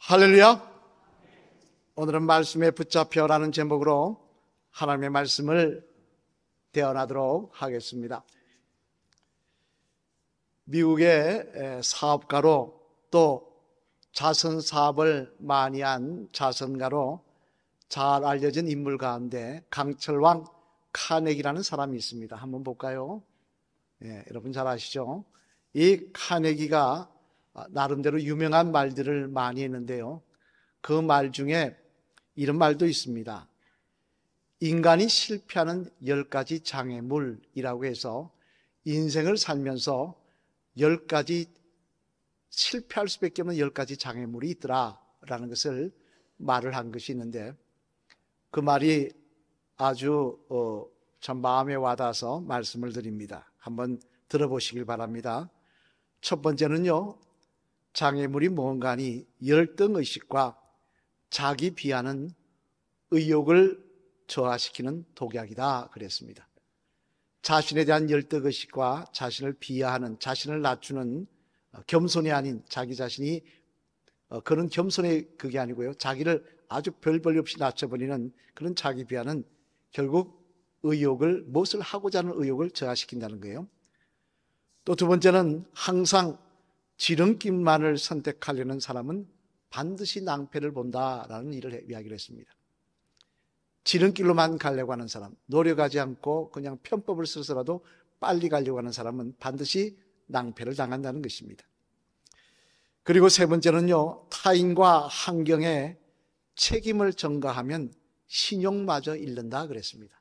할렐루야. 오늘은 말씀에 붙잡혀라는 제목으로 하나님의 말씀을 대언하도록 하겠습니다. 미국의 사업가로 또 자선 사업을 많이 한 자선가로 잘 알려진 인물 가운데 강철왕 카네기라는 사람이 있습니다. 한번 볼까요? 여러분 잘 아시죠? 이 카네기가 나름대로 유명한 말들을 많이 했는데요. 그 말 중에 이런 말도 있습니다. 인간이 실패하는 10가지 장애물이라고 해서 인생을 살면서 10가지 실패할 수밖에 없는 10가지 장애물이 있더라라는 것을 말을 한 것이 있는데 그 말이 아주 참 마음에 와닿아서 말씀을 드립니다. 한번 들어보시길 바랍니다. 첫 번째는요, 장애물이 뭔가 하니 열등의식과 자기 비하는 의욕을 저하시키는 독약이다 그랬습니다. 자신에 대한 열등의식과 자신을 비하하는, 자신을 낮추는 겸손이 아닌 자기 자신이 그런 겸손의 그게 아니고요, 자기를 아주 별 볼 없이 낮춰버리는 그런 자기 비하는 결국 의욕을, 무엇을 하고자 하는 의욕을 저하시킨다는 거예요. 또 두 번째는 항상 지름길만을 선택하려는 사람은 반드시 낭패를 본다라는 이야기를 했습니다. 지름길로만 가려고 하는 사람, 노력하지 않고 그냥 편법을 써서라도 빨리 가려고 하는 사람은 반드시 낭패를 당한다는 것입니다. 그리고 세 번째는요, 타인과 환경에 책임을 전가하면 신용마저 잃는다 그랬습니다.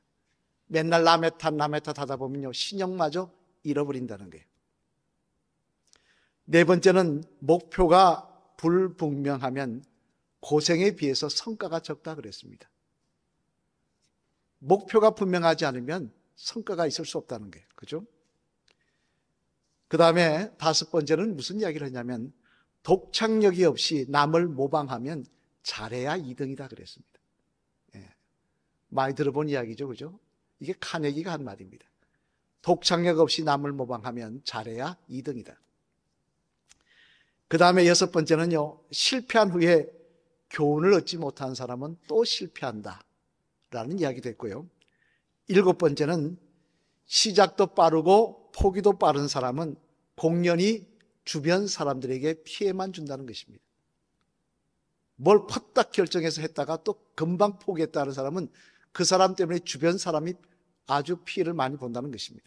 맨날 남의 탓 하다 보면요, 신용마저 잃어버린다는 거예요. 네 번째는 목표가 불분명하면 고생에 비해서 성과가 적다 그랬습니다. 목표가 분명하지 않으면 성과가 있을 수 없다는 거예요. 그죠? 그 다음에 다섯 번째는 무슨 이야기를 했냐면 독창력이 없이 남을 모방하면 잘해야 2등이다 그랬습니다. 많이 들어본 이야기죠. 그죠? 이게 카네기가 한 말입니다. 독창력 없이 남을 모방하면 잘해야 2등이다. 그 다음에 여섯 번째는요, 실패한 후에 교훈을 얻지 못한 사람은 또 실패한다 라는 이야기도 했고요. 일곱 번째는 시작도 빠르고 포기도 빠른 사람은 공연히 주변 사람들에게 피해만 준다는 것입니다. 뭘 팍딱 결정해서 했다가 또 금방 포기했다는 사람은 그 사람 때문에 주변 사람이 아주 피해를 많이 본다는 것입니다.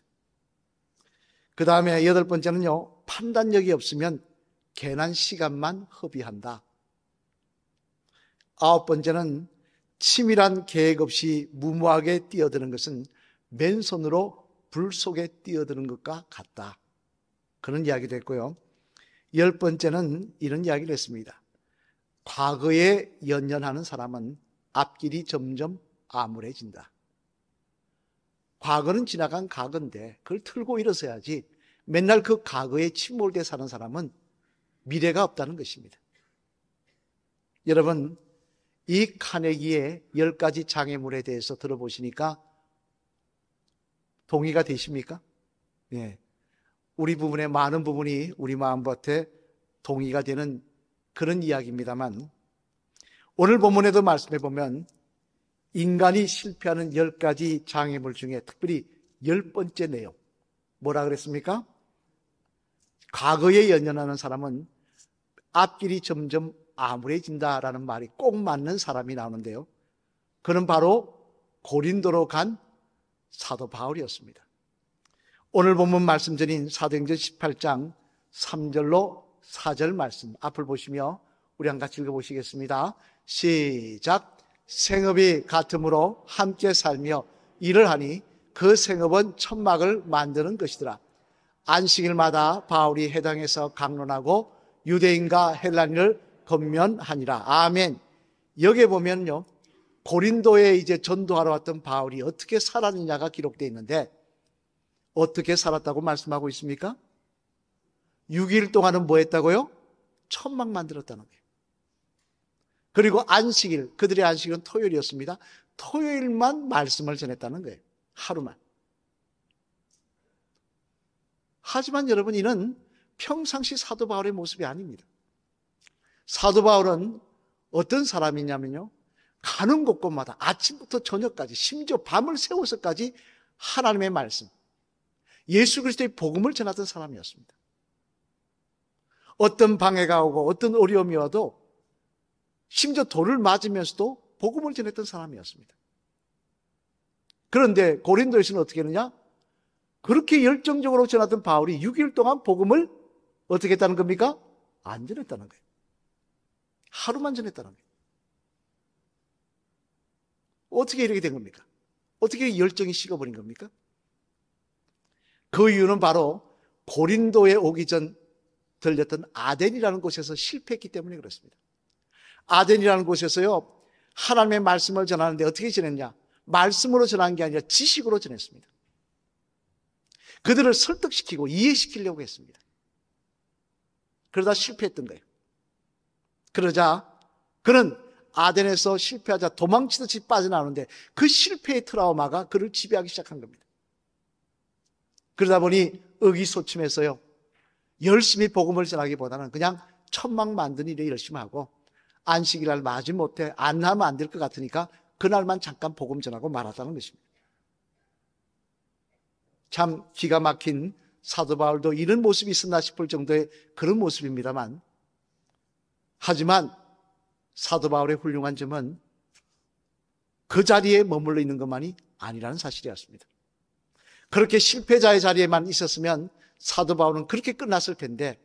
그 다음에 여덟 번째는요, 판단력이 없으면 괜한 시간만 허비한다. 아홉 번째는 치밀한 계획 없이 무모하게 뛰어드는 것은 맨손으로 불 속에 뛰어드는 것과 같다. 그런 이야기도 했고요. 열 번째는 이런 이야기를 했습니다. 과거에 연연하는 사람은 앞길이 점점 암울해진다. 과거는 지나간 과거인데 그걸 틀고 일어서야지 맨날 그 과거에 침몰돼 사는 사람은 미래가 없다는 것입니다. 여러분, 이 카네기의 10가지 장애물에 대해서 들어보시니까 동의가 되십니까? 네. 우리 부분의 많은 부분이 우리 마음밭에 동의가 되는 그런 이야기입니다만 오늘 본문에도 말씀해 보면 인간이 실패하는 10가지 장애물 중에 특별히 10번째 내용 뭐라 그랬습니까? 과거에 연연하는 사람은 앞길이 점점 암울해진다라는 말이 꼭 맞는 사람이 나오는데요. 그는 바로 고린도로 간 사도 바울이었습니다. 오늘 본문 말씀 전인 사도행전 18장 3절로 4절 말씀 앞을 보시며 우리 한 같이 읽어보시겠습니다. 시작. 생업이 같으므로 함께 살며 일을 하니 그 생업은 천막을 만드는 것이더라. 안식일마다 바울이 회당에서 강론하고 유대인과 헬라인을 권면하니라. 아멘. 여기에 보면요, 고린도에 이제 전도하러 왔던 바울이 어떻게 살았느냐가 기록되어 있는데 어떻게 살았다고 말씀하고 있습니까? 6일 동안은 뭐 했다고요? 천막 만들었다는 거예요. 그리고 안식일, 그들의 안식일은 토요일이었습니다. 토요일만 말씀을 전했다는 거예요. 하루만. 하지만 여러분, 이는 평상시 사도 바울의 모습이 아닙니다. 사도 바울은 어떤 사람이냐면요, 가는 곳곳마다 아침부터 저녁까지, 심지어 밤을 새워서까지 하나님의 말씀, 예수 그리스도의 복음을 전하던 사람이었습니다. 어떤 방해가 오고 어떤 어려움이 와도 심지어 돌을 맞으면서도 복음을 전했던 사람이었습니다. 그런데 고린도에서는 어떻게 했느냐? 그렇게 열정적으로 전하던 바울이 6일 동안 복음을 어떻게 했다는 겁니까? 안 전했다는 거예요. 하루만 전했다는 거예요. 어떻게 이렇게 된 겁니까? 어떻게 열정이 식어버린 겁니까? 그 이유는 바로 고린도에 오기 전 들렸던 아덴이라는 곳에서 실패했기 때문에 그렇습니다. 아덴이라는 곳에서요, 하나님의 말씀을 전하는데 어떻게 전했냐? 말씀으로 전한 게 아니라 지식으로 전했습니다. 그들을 설득시키고 이해시키려고 했습니다. 그러다 실패했던 거예요. 그러자 그는 아덴에서 실패하자 도망치듯이 빠져나오는데 그 실패의 트라우마가 그를 지배하기 시작한 겁니다. 그러다 보니 의기소침해서요, 열심히 복음을 전하기보다는 그냥 천막 만든 일에 열심히 하고 안식일날 마지 못해 안 하면 안 될 것 같으니까 그날만 잠깐 복음 전하고 말았다는 것입니다. 참 기가 막힌 사도 바울도 이런 모습이 있었나 싶을 정도의 그런 모습입니다만, 하지만 사도 바울의 훌륭한 점은 그 자리에 머물러 있는 것만이 아니라는 사실이었습니다. 그렇게 실패자의 자리에만 있었으면 사도 바울은 그렇게 끝났을 텐데,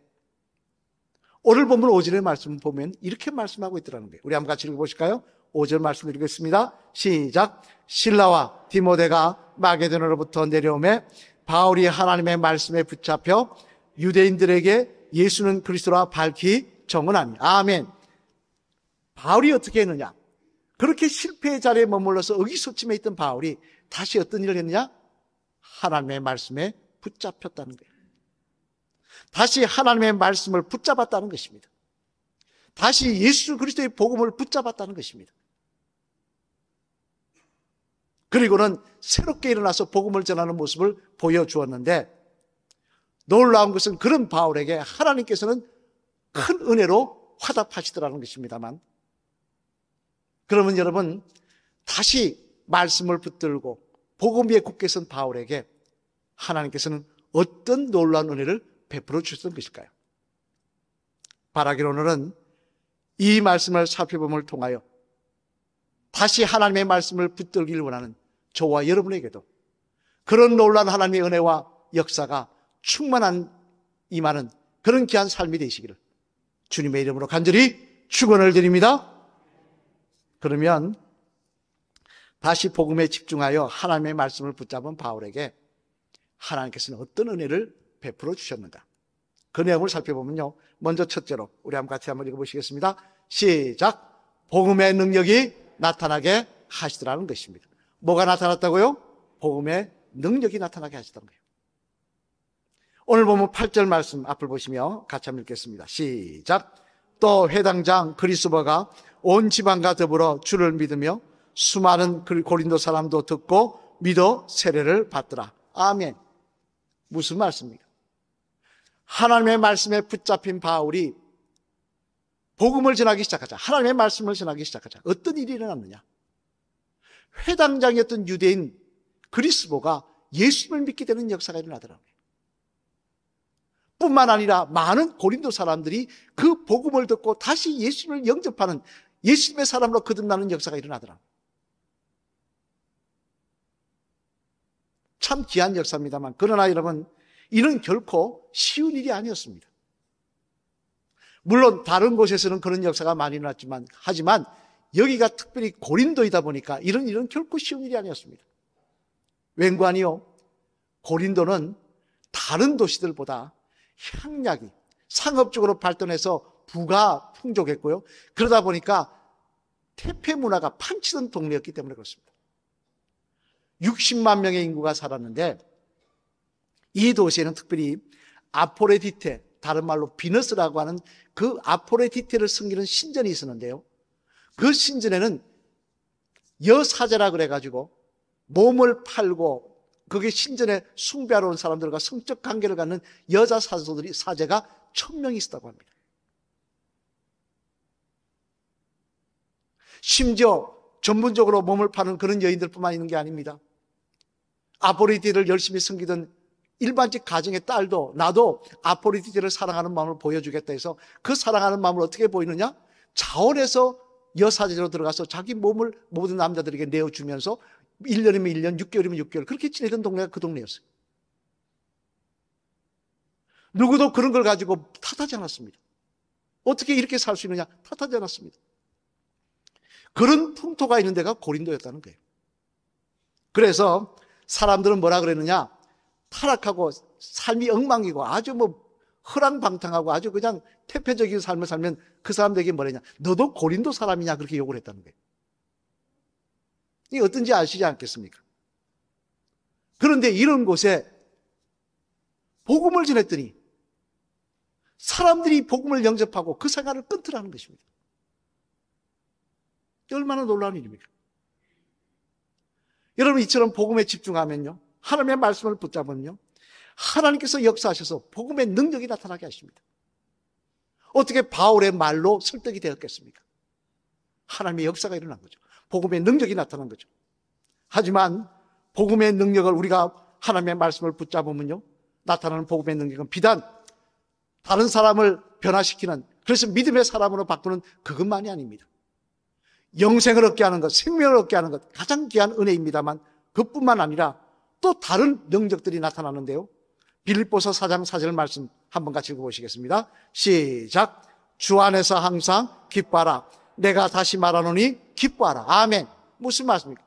오늘 본문 5절의 말씀을 보면 이렇게 말씀하고 있더라는 거예요. 우리 한번 같이 읽어보실까요? 5절 말씀 읽겠습니다. 시작. 실라와 디모데가 마게도냐로부터 내려오매 바울이 하나님의 말씀에 붙잡혀 유대인들에게 예수는 그리스도라 밝히 정언하니. 아멘. 바울이 어떻게 했느냐? 그렇게 실패의 자리에 머물러서 의기소침해 있던 바울이 다시 어떤 일을 했느냐? 하나님의 말씀에 붙잡혔다는 거예요. 다시 하나님의 말씀을 붙잡았다는 것입니다. 다시 예수 그리스도의 복음을 붙잡았다는 것입니다. 그리고는 새롭게 일어나서 복음을 전하는 모습을 보여주었는데, 놀라운 것은 그런 바울에게 하나님께서는 큰 은혜로 화답하시더라는 것입니다만, 그러면 여러분, 다시 말씀을 붙들고 복음 위에 굳게 선 바울에게 하나님께서는 어떤 놀라운 은혜를 베풀어 주셨던 것일까요? 바라기로 오늘은 이 말씀을 살펴봄을 통하여 다시 하나님의 말씀을 붙들기를 원하는 저와 여러분에게도 그런 놀라운 하나님의 은혜와 역사가 충만한 임하는 그런 귀한 삶이 되시기를 주님의 이름으로 간절히 축원을 드립니다. 그러면 다시 복음에 집중하여 하나님의 말씀을 붙잡은 바울에게 하나님께서는 어떤 은혜를 베풀어 주셨는가? 그 내용을 살펴보면요, 먼저 첫째로 우리 같이 한번 읽어보시겠습니다. 시작. 복음의 능력이 나타나게 하시더라는 것입니다. 뭐가 나타났다고요? 복음의 능력이 나타나게 하시던 거예요. 오늘 보면 8절 말씀 앞을 보시며 같이 한번 읽겠습니다. 시작. 또 회당장 그리스도가 온 지방과 더불어 주를 믿으며 수많은 고린도 사람도 듣고 믿어 세례를 받더라. 아멘. 무슨 말씀입니까? 하나님의 말씀에 붙잡힌 바울이 복음을 전하기 시작하자, 하나님의 말씀을 전하기 시작하자 어떤 일이 일어났느냐? 회당장이었던 유대인 그리스도가 예수를 믿게 되는 역사가 일어나더라고요. 뿐만 아니라 많은 고린도 사람들이 그 복음을 듣고 다시 예수를 영접하는, 예수님의 사람으로 거듭나는 역사가 일어나더라고요. 참 귀한 역사입니다만, 그러나 여러분, 이는 결코 쉬운 일이 아니었습니다. 물론 다른 곳에서는 그런 역사가 많이 일어났지만, 하지만 여기가 특별히 고린도이다 보니까 이런 일은 결코 쉬운 일이 아니었습니다. 웬관이요, 고린도는 다른 도시들보다 향락이 상업적으로 발전해서 부가 풍족했고요, 그러다 보니까 태폐 문화가 판치던 동네였기 때문에 그렇습니다. 60만 명의 인구가 살았는데, 이 도시에는 특별히 아포레디테, 다른 말로 비너스라고 하는 그 아포레디테를 섬기는 신전이 있었는데요, 그 신전에는 여사제라 그래가지고 몸을 팔고 그게 신전에 숭배하러 온 사람들과 성적 관계를 갖는 여자 사제가 1000명이 있었다고 합니다. 심지어 전문적으로 몸을 파는 그런 여인들뿐만 있는 게 아닙니다. 아포로디테를 열심히 섬기던 일반직 가정의 딸도 나도 아포로디테를 사랑하는 마음을 보여주겠다 해서 그 사랑하는 마음을 어떻게 보이느냐? 자원해서 여사제로 들어가서 자기 몸을 모든 남자들에게 내어주면서 1년이면 1년, 6개월이면 6개월 그렇게 지내던 동네가 그 동네였어요. 누구도 그런 걸 가지고 탓하지 않았습니다. 어떻게 이렇게 살 수 있느냐? 탓하지 않았습니다. 그런 풍토가 있는 데가 고린도였다는 거예요. 그래서 사람들은 뭐라 그랬느냐? 타락하고 삶이 엉망이고 아주 허랑방탕하고 아주 그냥 태폐적인 삶을 살면 그 사람들에게 뭐랬냐? 너도 고린도 사람이냐? 그렇게 욕을 했다는 거예요. 이게 어떤지 아시지 않겠습니까? 그런데 이런 곳에 복음을 전했더니 사람들이 복음을 영접하고 그 생활을 끊더라는 것입니다. 얼마나 놀라운 일입니까? 여러분 이처럼 복음에 집중하면요, 하나님의 말씀을 붙잡으면요, 하나님께서 역사하셔서 복음의 능력이 나타나게 하십니다. 어떻게 바울의 말로 설득이 되었겠습니까? 하나님의 역사가 일어난 거죠. 복음의 능력이 나타난 거죠. 하지만 복음의 능력을 우리가 하나님의 말씀을 붙잡으면요, 나타나는 복음의 능력은 비단 다른 사람을 변화시키는, 그래서 믿음의 사람으로 바꾸는 그것만이 아닙니다. 영생을 얻게 하는 것, 생명을 얻게 하는 것, 가장 귀한 은혜입니다만 그뿐만 아니라 또 다른 능력들이 나타나는데요. 빌립보서 4장 4절 말씀 한번 같이 읽어보시겠습니다. 시작. 주 안에서 항상 기뻐하라. 내가 다시 말하노니 기뻐하라. 아멘. 무슨 말씀입니까?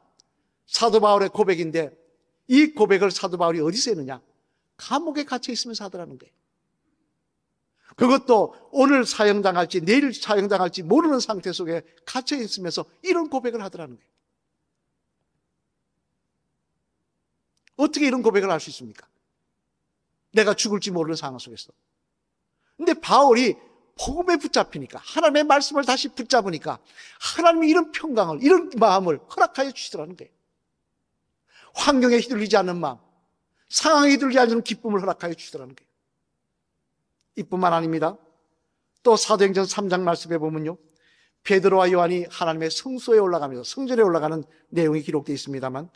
사도 바울의 고백인데 이 고백을 사도 바울이 어디서 했느냐? 감옥에 갇혀 있으면서 하더라는 거예요. 그것도 오늘 사형당할지 내일 사형당할지 모르는 상태 속에 갇혀 있으면서 이런 고백을 하더라는 거예요. 어떻게 이런 고백을 할 수 있습니까? 내가 죽을지 모르는 상황 속에서. 근데 바울이 복음에 붙잡히니까, 하나님의 말씀을 다시 붙잡으니까 하나님이 이런 평강을, 이런 마음을 허락하여 주시더라는 거예요. 환경에 휘둘리지 않는 마음, 상황에 휘둘리지 않는 기쁨을 허락하여 주시더라는 거예요. 이뿐만 아닙니다. 또 사도행전 3장 말씀에 보면요, 베드로와 요한이 하나님의 성소에 올라가면서 성전에 올라가는 내용이 기록되어 있습니다만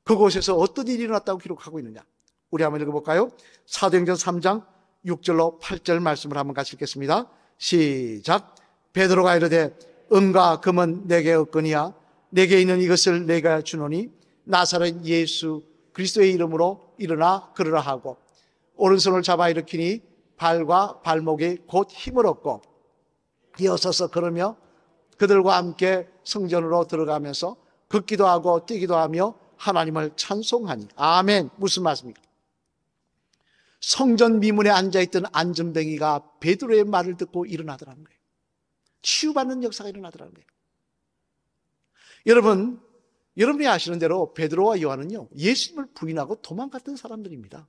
그곳에서 어떤 일이 일어났다고 기록하고 있느냐? 우리 한번 읽어볼까요? 사도행전 3장 6절로 8절 말씀을 한번 같이 읽겠습니다. 시작. 베드로가 이르되 은과 금은 내게 없거니와 내게 있는 이것을 내가 주노니 나사렛 예수 그리스도의 이름으로 일어나 걸으라 하고 오른손을 잡아 일으키니 발과 발목에 곧 힘을 얻고 일어서서 걸으며 그들과 함께 성전으로 들어가면서 걷기도 하고 뛰기도 하며 하나님을 찬송하니. 아멘. 무슨 말씀입니까? 성전 미문에 앉아있던 안전뱅이가 베드로의 말을 듣고 일어나더라는 거예요. 치유받는 역사가 일어나더라는 거예요. 여러분이 아시는 대로 베드로와 요한은요, 예수님을 부인하고 도망갔던 사람들입니다.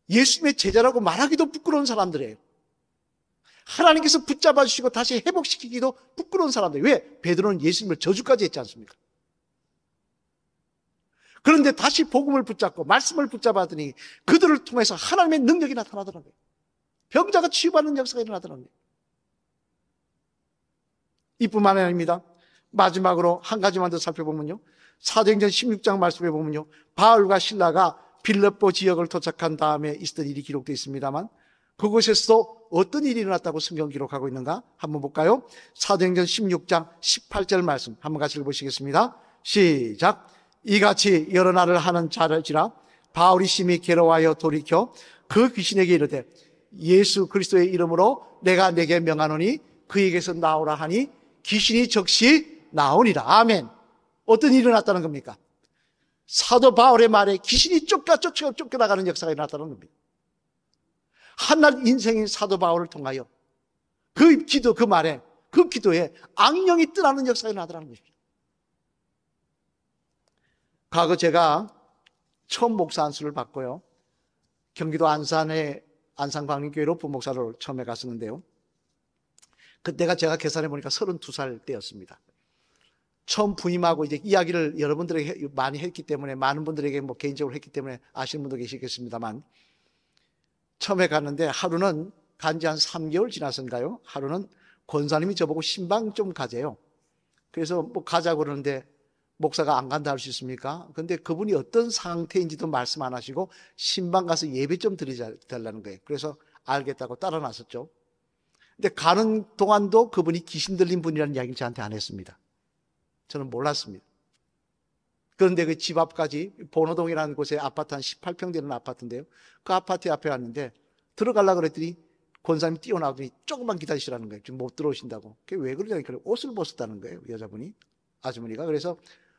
예수님의 제자라고 말하기도 부끄러운 사람들이에요. 하나님께서 붙잡아 주시고 다시 회복시키기도 부끄러운 사람들. 왜? 베드로는 예수님을 저주까지 했지 않습니까? 그런데 다시 복음을 붙잡고 말씀을 붙잡았더니 그들을 통해서 하나님의 능력이 나타나더라고요. 병자가 치유받는 역사가 일어나더라고요. 이뿐만 아닙니다. 마지막으로 한 가지만 더 살펴보면요, 사도행전 16장 말씀에 보면요, 바울과 실라가 빌립보 지역을 도착한 다음에 있었던 일이 기록되어 있습니다만 그곳에서도 어떤 일이 일어났다고 성경 기록하고 있는가 한번 볼까요? 사도행전 16장 18절 말씀 한번 같이 읽어보시겠습니다. 시작. 이같이 여러 날을 하는 자를지라 바울이 심히 괴로워하여 돌이켜 그 귀신에게 이르되 예수 그리스도의 이름으로 내가 내게 명하노니 그에게서 나오라 하니 귀신이 즉시 나오니라. 아멘. 어떤 일이 일어났다는 겁니까? 사도 바울의 말에 귀신이 쫓겨나가는 역사가 일어났다는 겁니다. 한낱 인생인 사도 바울을 통하여 그 기도, 그 말에, 그 기도에 악령이 떠나는 역사가 일어나더라는 것입니다. 과거 제가 처음 목사 안수를 받고요, 경기도 안산의 안산광림교회로 부목사로 처음에 갔었는데요, 그때가 제가 계산해 보니까 32살 때였습니다. 처음 부임하고 이제 이야기를 여러분들에게 많이 했기 때문에, 많은 분들에게 개인적으로 했기 때문에 아시는 분도 계시겠습니다만, 처음에 갔는데 하루는 간지 한 3개월 지나서인가요? 하루는 권사님이 저보고 신방 좀 가재요. 그래서 뭐 가자고 그러는데 목사가 안 간다 할 수 있습니까? 근데 그분이 어떤 상태인지도 말씀 안 하시고 신방 가서 예배 좀 드리자는 거예요. 그래서 알겠다고 따라 나섰죠. 근데 가는 동안도 그분이 귀신 들린 분이라는 이야기를 저한테 안 했습니다. 저는 몰랐습니다. 그런데 그 집 앞까지 번호동이라는 곳에 아파트 한 18평 되는 아파트인데요. 그 아파트 앞에 왔는데 들어가려고 그랬더니 권사님이 뛰어나오더니 조금만 기다리시라는 거예요. 지금 못 들어오신다고. 그게 왜 그러냐니까 옷을 벗었다는 거예요. 여자분이, 아주머니가. 그래서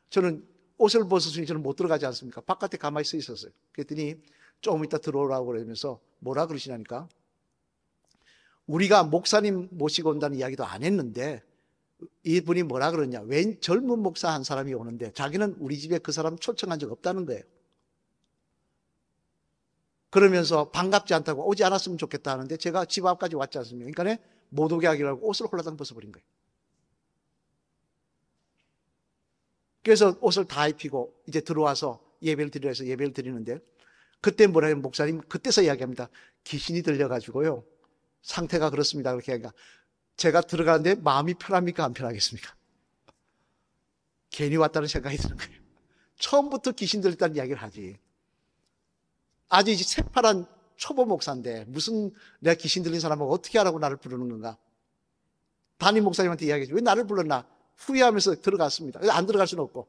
저는 옷을 벗었으니 저는 못 들어가지 않습니까? 바깥에 가만히 서 있었어요. 그랬더니 조금 이따 들어오라고 그러면서 뭐라 그러시냐니까, 우리가 목사님 모시고 온다는 이야기도 안 했는데 이분이 뭐라 그러냐, 웬 젊은 목사 한 사람이 오는데 자기는 우리 집에 그 사람 초청한 적 없다는 거예요. 그러면서 반갑지 않다고 오지 않았으면 좋겠다 하는데 제가 집 앞까지 왔지 않습니까? 그러니까 못 오게 하기라고 옷을 홀라당 벗어버린 거예요. 그래서 옷을 다 입히고 이제 들어와서 예배를 드리려 해서 예배를 드리는데, 그때 뭐라 해요? 목사님 그때서 이야기합니다. 귀신이 들려가지고요, 상태가 그렇습니다. 그렇게 하니까 제가 들어가는데 마음이 편합니까? 안 편하겠습니까? 괜히 왔다는 생각이 드는 거예요. 처음부터 귀신 들렸다는 이야기를 하지. 아주 이제 새파란 초보 목사인데 무슨 내가 귀신 들린 사람하고 어떻게 하라고 나를 부르는 건가? 담임 목사님한테 이야기했죠. 왜 나를 불렀나? 후회하면서 들어갔습니다. 안 들어갈 수는 없고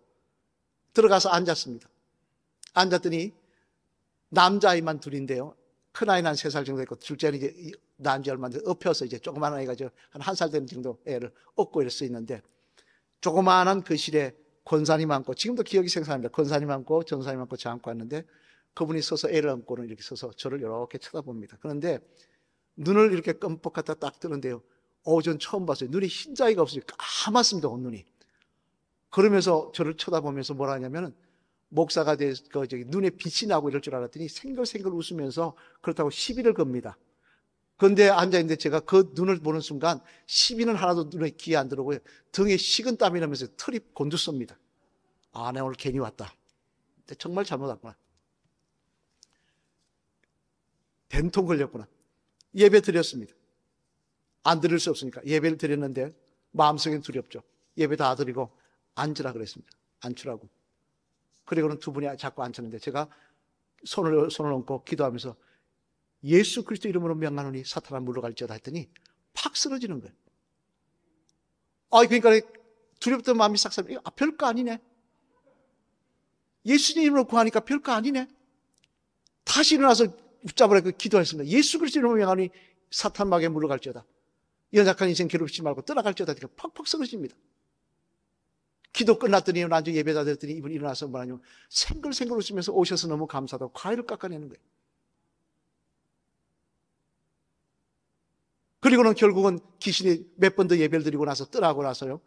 들어가서 앉았습니다. 앉았더니 남자아이만 둘인데요. 큰아이는 한 3살 정도 됐고 둘째는 이제 낳은 지 얼마 안 돼서 엎혀서 이제 조그마한 아이가 한 1살 되는 정도 애를 업고 이럴 수 있는데, 조그마한 그 실에 권사님 앉고, 지금도 기억이 생생합니다. 권사님 앉고 전사님 앉고 저 앉고 왔는데 그분이 서서 애를 안고는 이렇게 서서 저를 이렇게 쳐다봅니다. 그런데 눈을 이렇게 끔뻑하다 딱 뜨는데요, 전 처음 봤어요. 눈이 흰자위가 없어요. 까맣습니다, 온눈이. 그러면서 저를 쳐다보면서 뭐라 하냐면은, 목사가 눈에 빛이 나고 이럴 줄 알았더니 생글생글 웃으면서 그렇다고 시비를 겁니다. 그런데 앉아있는데 제가 그 눈을 보는 순간 시비는 하나도 눈에 귀에 안 들어오고요, 등에 식은 땀이 나면서 털이 곤두섭니다. 아, 내가 오늘 괜히 왔다. 정말 잘못 왔구나. 된통 걸렸구나. 예배 드렸습니다. 안 드릴 수 없으니까 예배를 드렸는데 마음속엔 두렵죠. 예배 다 드리고 앉으라 그랬습니다. 앉으라고. 그리고는 두 분이 자꾸 앉혔는데 제가 손을 얹고 기도하면서 예수 그리스도 이름으로 명하노니 사탄아 물러갈지어다 했더니 팍 쓰러지는 거예요. 그러니까 두렵던 마음이 싹 사라지고, 별거 아니네. 예수님 이름으로 구하니까 별거 아니네. 다시 일어나서 붙잡으라고 기도했습니다. 예수 그리스도 이름으로 명하노니 사탄 마귀에 물러갈지어다. 연약한 인생 괴롭히지 말고 떠나갈지어다. 팍팍 쓰러집니다. 기도 끝났더니 나중에 예배다 드렸더니 이분이 일어나서 뭐라냐면 생글생글 웃으면서 오셔서 너무 감사하다고 과일을 깎아내는 거예요. 그리고는 결국은 귀신이 몇 번 더 예배를 드리고 나서 떠나고 나서요,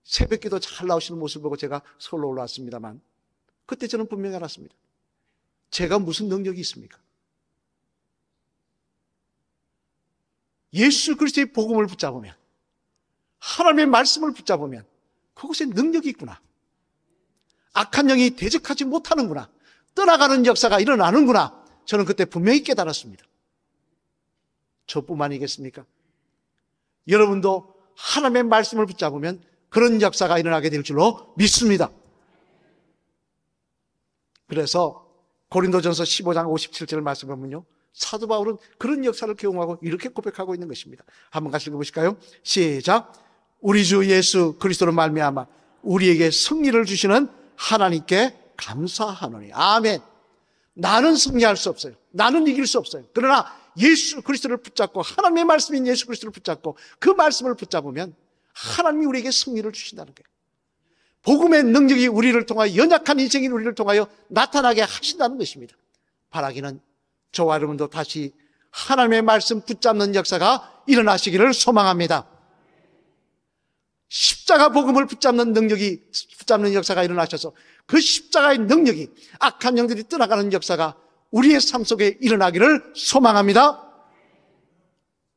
새벽기도 잘 나오시는 모습을 보고 제가 서울로 올라왔습니다만, 그때 저는 분명히 알았습니다. 제가 무슨 능력이 있습니까? 예수 그리스도의 복음을 붙잡으면, 하나님의 말씀을 붙잡으면 그곳에 능력이 있구나. 악한 영이 대적하지 못하는구나. 떠나가는 역사가 일어나는구나. 저는 그때 분명히 깨달았습니다. 저뿐만이겠습니까? 여러분도 하나님의 말씀을 붙잡으면 그런 역사가 일어나게 될 줄로 믿습니다. 그래서 고린도전서 15장 57절 말씀을 보면요, 사도 바울은 그런 역사를 경험하고 이렇게 고백하고 있는 것입니다. 한번 같이 읽어보실까요? 시작. 우리 주 예수 그리스도로 말미암아 우리에게 승리를 주시는 하나님께 감사하노니. 아멘. 나는 승리할 수 없어요. 나는 이길 수 없어요. 그러나 예수 그리스도를 붙잡고, 하나님의 말씀인 예수 그리스도를 붙잡고 그 말씀을 붙잡으면 하나님이 우리에게 승리를 주신다는 거예요. 복음의 능력이 우리를 통하여, 연약한 인생인 우리를 통하여 나타나게 하신다는 것입니다. 바라기는 저와 여러분도 다시 하나님의 말씀 붙잡는 역사가 일어나시기를 소망합니다. 십자가 복음을 붙잡는 역사가 일어나셔서 그 십자가의 능력이 악한 영들이 떠나가는 역사가 우리의 삶 속에 일어나기를 소망합니다.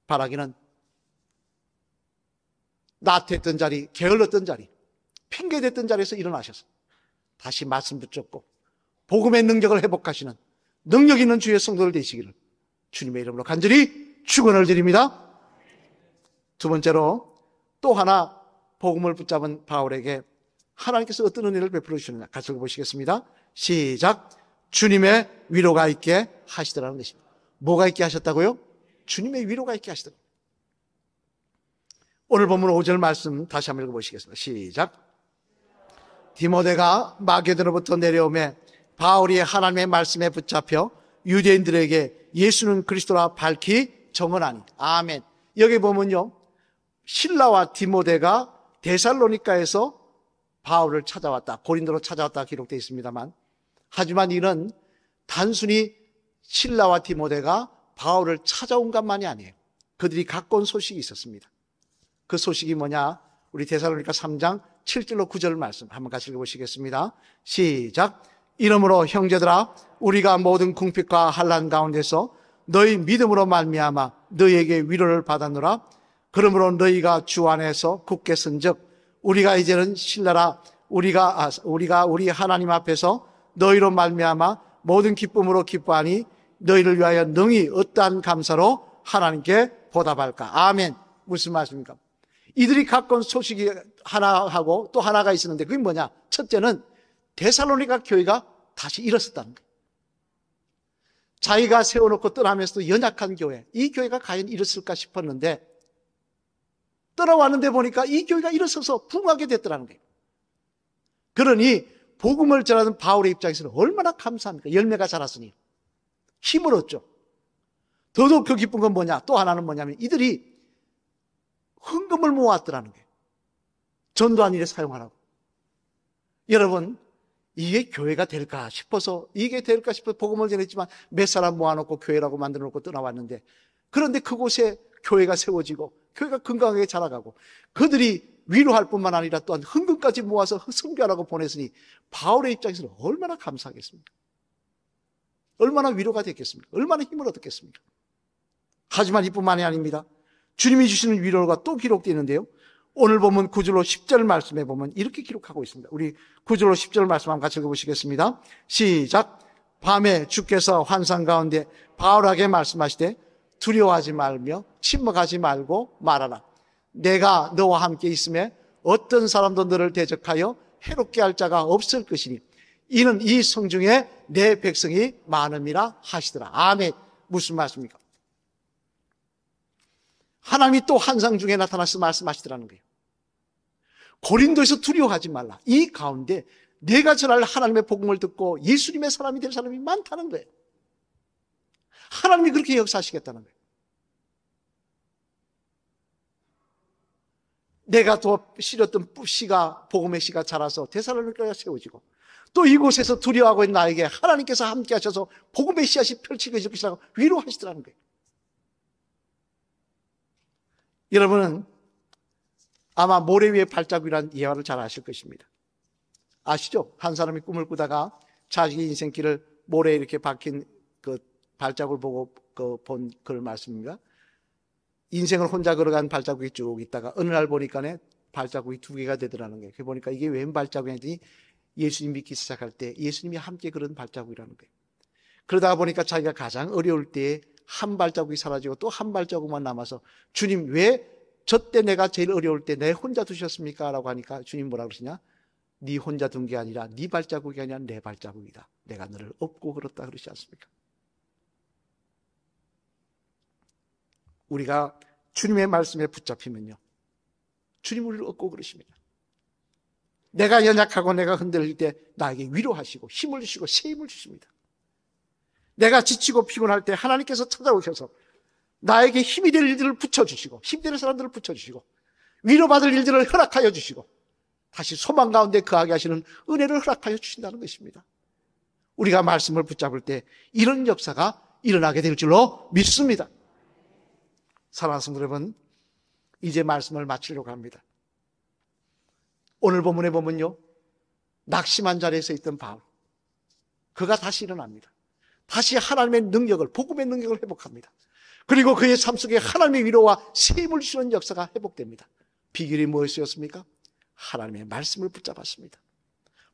바라기는 나태했던 자리, 게을렀던 자리, 핑계댔던 자리에서 일어나셔서 다시 말씀 붙잡고 복음의 능력을 회복하시는 능력 있는 주의 성도들 되시기를 주님의 이름으로 간절히 축원을 드립니다. 두 번째로 또 하나 복음을 붙잡은 바울에게 하나님께서 어떤 은혜를 베풀어 주셨느냐, 같이 읽어보시겠습니다. 시작. 주님의 위로가 있게 하시더라는 것입니다. 뭐가 있게 하셨다고요? 주님의 위로가 있게 하시더라고요. 오늘 본문 5절 말씀 다시 한번 읽어보시겠습니다. 시작. 디모데가 마게도냐로부터 내려오매 바울이 하나님의 말씀에 붙잡혀 유대인들에게 예수는 그리스도라 밝히 정언하니. 아멘. 여기 보면요, 실라와 디모데가 데살로니가에서 바울을 찾아왔다, 고린도로 찾아왔다 기록되어 있습니다만, 하지만 이는 단순히 실라와 디모데가 바울을 찾아온 것만이 아니에요. 그들이 갖고 온 소식이 있었습니다. 그 소식이 뭐냐? 우리 데살로니가 3장 7절로 9절 말씀 한번 같이 읽어보시겠습니다. 시작. 이러므로 형제들아, 우리가 모든 궁핍과 환난 가운데서 너희 믿음으로 말미암아 너희에게 위로를 받았노라. 그러므로 너희가 주 안에서 굳게 선즉 우리가 이제는 신나라 우리가 우리 하나님 앞에서 너희로 말미암아 모든 기쁨으로 기뻐하니 너희를 위하여 능히 어떠한 감사로 하나님께 보답할까. 아멘. 무슨 말씀입니까? 이들이 갖고 온 소식이 하나하고 또 하나가 있었는데 그게 뭐냐? 첫째는 데살로니가 교회가 다시 일어섰다는 거예요. 자기가 세워놓고 떠나면서도 연약한 교회, 이 교회가 과연 일었을까 싶었는데 떠나왔는데 보니까 이 교회가 일어서서 부흥하게 됐더라는 거예요. 그러니 복음을 전하는 바울의 입장에서는 얼마나 감사합니까? 열매가 자랐으니 힘을 얻죠. 더더욱 그 기쁜 건 뭐냐? 또 하나는 뭐냐면 이들이 헌금을 모았더라는 거예요. 전도한 일에 사용하라고. 여러분, 이게 교회가 될까 싶어서 복음을 전했지만 몇 사람 모아놓고 교회라고 만들어놓고 떠나왔는데, 그런데 그곳에 교회가 세워지고 교회가 건강하게 자라가고 그들이 위로할 뿐만 아니라 또한 헌금까지 모아서 선교하라고 보냈으니 바울의 입장에서는 얼마나 감사하겠습니까? 얼마나 위로가 됐겠습니까? 얼마나 힘을 얻었겠습니까? 하지만 이뿐만이 아닙니다. 주님이 주시는 위로가 또 기록되어 있는데요, 오늘 보면 9절로 10절 말씀에 보면 이렇게 기록하고 있습니다. 우리 9절로 10절 말씀 한번 같이 읽어보시겠습니다. 시작. 밤에 주께서 환상 가운데 바울에게 말씀하시되 두려워하지 말며 침묵하지 말고 말하라. 내가 너와 함께 있음에 어떤 사람도 너를 대적하여 해롭게 할 자가 없을 것이니 이는 이 성중에 내 백성이 많음이라 하시더라. 아멘. 무슨 말씀입니까? 하나님이 또 환상 중에 나타나서 말씀하시더라는 거예요. 고린도에서 두려워하지 말라. 이 가운데 내가 전할 하나님의 복음을 듣고 예수님의 사람이 될 사람이 많다는 거예요. 하나님이 그렇게 역사하시겠다는 거예요. 내가 더 실었던 씨가, 복음의 씨가 자라서 데살로니가가 세워지고 또 이곳에서 두려워하고 있는 나에게 하나님께서 함께 하셔서 복음의 씨앗이 펼치게 것이라고 위로하시더라는 거예요. 여러분은 아마 모래 위의 발자국이라는 예화를 잘 아실 것입니다. 아시죠? 한 사람이 꿈을 꾸다가 자기의 인생길을 모래에 이렇게 박힌 그 발자국을 보고 본 그런 말씀입니다. 인생을 혼자 걸어간 발자국이 쭉 있다가 어느 날 보니까 발자국이 2개가 되더라는 거예요. 그래 보니까 이게 웬 발자국이냐더니 예수님 믿기 시작할 때 예수님이 함께 그런 발자국이라는 거예요. 그러다가 보니까 자기가 가장 어려울 때에 한 발자국이 사라지고 또 한 발자국만 남아서 주님 왜 저 때 내가 제일 어려울 때 내 혼자 두셨습니까? 라고 하니까 주님 뭐라 그러시냐? 네 혼자 둔 게 아니라 네 발자국이 아니라 내 발자국이다. 내가 너를 업고 걸었다 그러지 않습니까? 우리가 주님의 말씀에 붙잡히면요, 주님 우리를 업고 그러십니다. 내가 연약하고 내가 흔들릴 때 나에게 위로하시고 힘을 주시고 새 힘을 주십니다. 내가 지치고 피곤할 때 하나님께서 찾아오셔서 나에게 힘이 될 일들을 붙여주시고 힘되는 사람들을 붙여주시고 위로받을 일들을 허락하여 주시고 다시 소망 가운데 거하게 하시는 은혜를 허락하여 주신다는 것입니다. 우리가 말씀을 붙잡을 때 이런 역사가 일어나게 될 줄로 믿습니다. 사랑하는 성도 여러분, 이제 말씀을 마치려고 합니다. 오늘 본문에 보면요, 낙심한 자리에서 있던 바울, 그가 다시 일어납니다. 다시 하나님의 능력을, 복음의 능력을 회복합니다. 그리고 그의 삶 속에 하나님의 위로와 새 힘을 주시는 역사가 회복됩니다. 비결이 무엇이었습니까? 하나님의 말씀을 붙잡았습니다.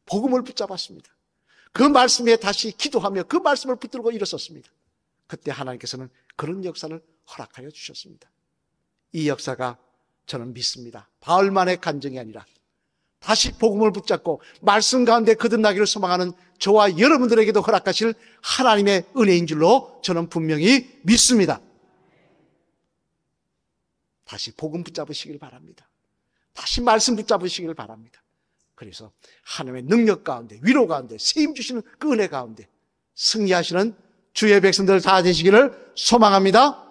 복음을 붙잡았습니다. 그 말씀에 다시 기도하며 그 말씀을 붙들고 일어섰습니다. 그때 하나님께서는 그런 역사를 허락하여 주셨습니다. 이 역사가 저는 믿습니다. 바울만의 간증이 아니라 다시 복음을 붙잡고 말씀 가운데 거듭나기를 소망하는 저와 여러분들에게도 허락하실 하나님의 은혜인 줄로 저는 분명히 믿습니다. 다시 복음 붙잡으시길 바랍니다. 다시 말씀 붙잡으시길 바랍니다. 그래서 하나님의 능력 가운데, 위로 가운데, 세임 주시는 그 은혜 가운데 승리하시는 주의 백성들 다 되시기를 소망합니다.